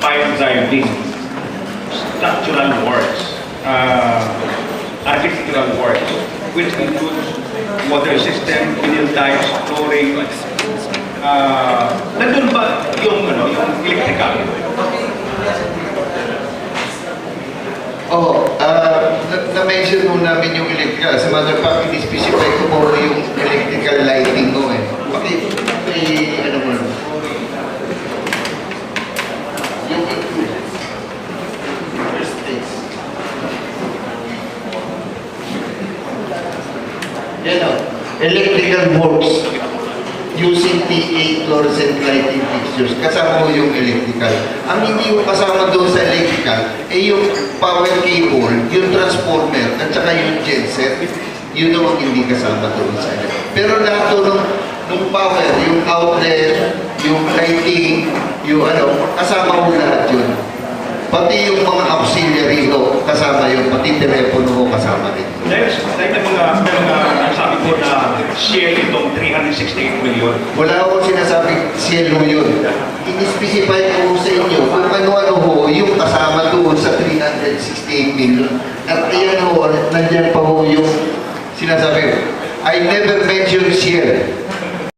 pipe driving, structural works, architectural works, which includes water system, pinion types, flooring. Nandun ba yung electrical? Oo, na-mention mo namin yung electrical. Sa matter of fact, specify ko mo yung electrical lighting mo eh. Bakit? Ano mo naman? Yung first place. Yan o. Electrical works using T8 fluorescent lighting fixtures. Kasama mo yung electrical. Ang hindi mo kasama doon sa electrical, yung power cable, yung transformer, at saka yung genset, yun ang hindi kasama doon sa electrical. Pero lahat doon nung power, yung outlet, yung lighting, yung kasama mo lahat yun. Pati yung mga auxiliary kasama yun, pati telepono mo kasama rin. Dahil mga sabi ko na share itong 368 million. Wala akong sinasabing cielo yun. In-specify ko sa inyo kung ano-ano ho yung kasama doon sa 368 million. At ayan ho, nandiyan pa ho yung sinasabi. I never mentioned share.